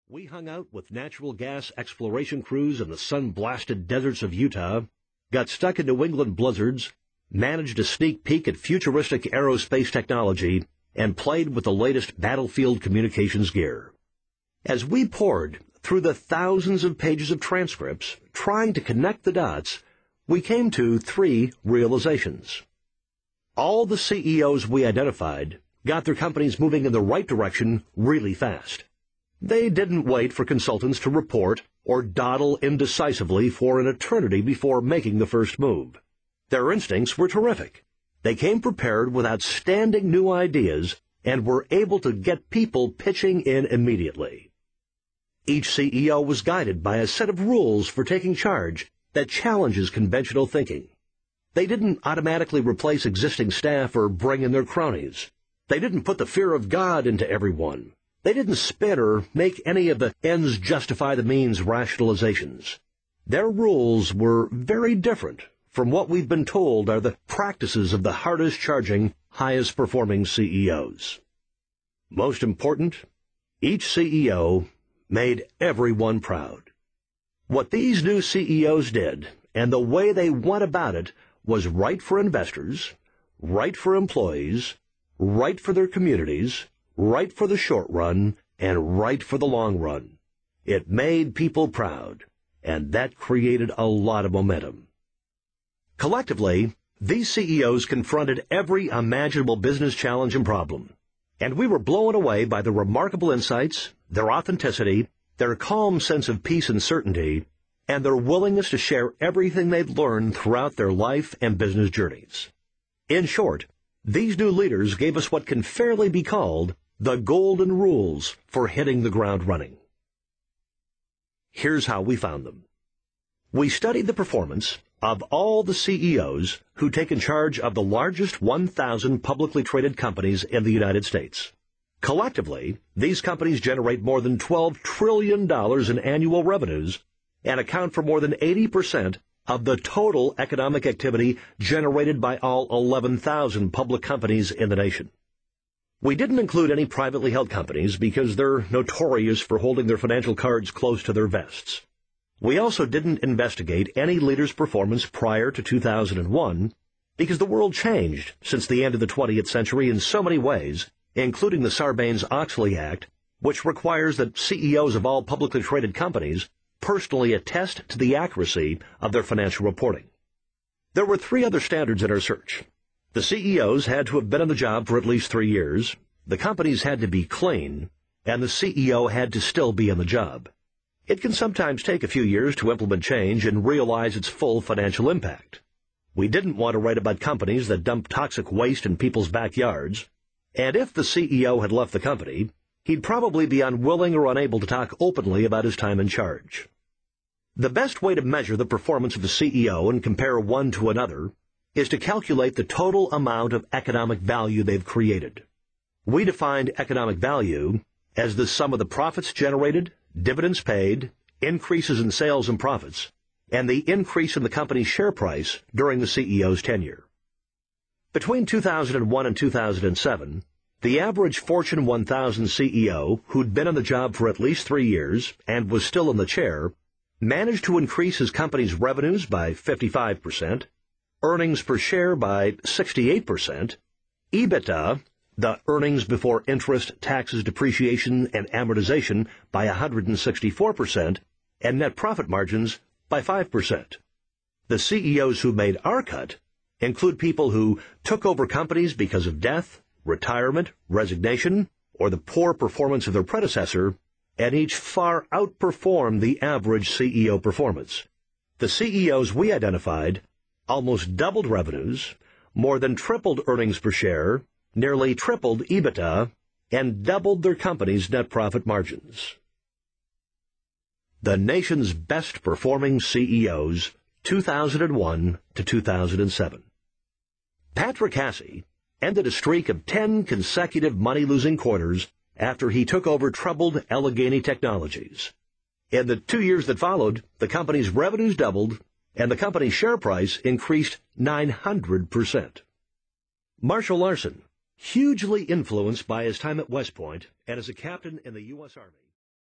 We hung out with natural gas exploration crews in the sun-blasted deserts of Utah, got stuck in New England blizzards, managed a sneak peek at futuristic aerospace technology, and played with the latest battlefield communications gear. As we poured through the thousands of pages of transcripts, trying to connect the dots, we came to 3 realizations. All the CEOs we identified got their companies moving in the right direction really fast. They didn't wait for consultants to report or dawdle indecisively for an eternity before making the first move. Their instincts were terrific. They came prepared with outstanding new ideas and were able to get people pitching in immediately. Each CEO was guided by a set of rules for taking charge that challenges conventional thinking. They didn't automatically replace existing staff or bring in their cronies. They didn't put the fear of God into everyone. They didn't spin or make any of the ends justify the means rationalizations. Their rules were very different from what we've been told are the practices of the hardest-charging, highest-performing CEOs. Most important, each CEO made everyone proud. What these new CEOs did, and the way they went about it, was right for investors, right for employees, right for their communities, right for the short run, and right for the long run. It made people proud, and that created a lot of momentum. Collectively, these CEOs confronted every imaginable business challenge and problem, and we were blown away by their remarkable insights, their authenticity, their calm sense of peace and certainty, and their willingness to share everything they'd learned throughout their life and business journeys. In short, these new leaders gave us what can fairly be called the golden rules for hitting the ground running. Here's how we found them. We studied the performance of all the CEOs who'd taken charge of the largest 1,000 publicly traded companies in the United States. Collectively, these companies generate more than $12 trillion in annual revenues and account for more than 80% of the total economic activity generated by all 11,000 public companies in the nation. We didn't include any privately held companies because they're notorious for holding their financial cards close to their vests. We also didn't investigate any leader's performance prior to 2001 because the world changed since the end of the 20th century in so many ways, including the Sarbanes-Oxley Act, which requires that CEOs of all publicly traded companies personally attest to the accuracy of their financial reporting. There were 3 other standards in our search. The CEOs had to have been on the job for at least 3 years, the companies had to be clean, and the CEO had to still be on the job. It can sometimes take a few years to implement change and realize its full financial impact. We didn't want to write about companies that dump toxic waste in people's backyards, and if the CEO had left the company, he'd probably be unwilling or unable to talk openly about his time in charge. The best way to measure the performance of a CEO and compare one to another is to calculate the total amount of economic value they've created. We defined economic value as the sum of the profits generated, dividends paid, increases in sales and profits, and the increase in the company's share price during the CEO's tenure. Between 2001 and 2007, the average Fortune 1000 CEO who'd been on the job for at least 3 years and was still in the chair managed to increase his company's revenues by 55%, earnings per share by 68%, EBITDA, the earnings before interest, taxes, depreciation, and amortization, by 164%, and net profit margins by 5%. The CEOs who made our cut include people who took over companies because of death, retirement, resignation, or the poor performance of their predecessor, and each far outperformed the average CEO performance. The CEOs we identified almost doubled revenues, more than tripled earnings per share, nearly tripled EBITDA, and doubled their company's net profit margins. The nation's best-performing CEOs, 2001 to 2007. Patrick Hasse ended a streak of 10 consecutive money-losing quarters after he took over troubled Allegheny Technologies. In the 2 years that followed, the company's revenues doubled, and the company's share price increased 900%. Marshall Larsen, hugely influenced by his time at West Point and as a captain in the U.S. Army.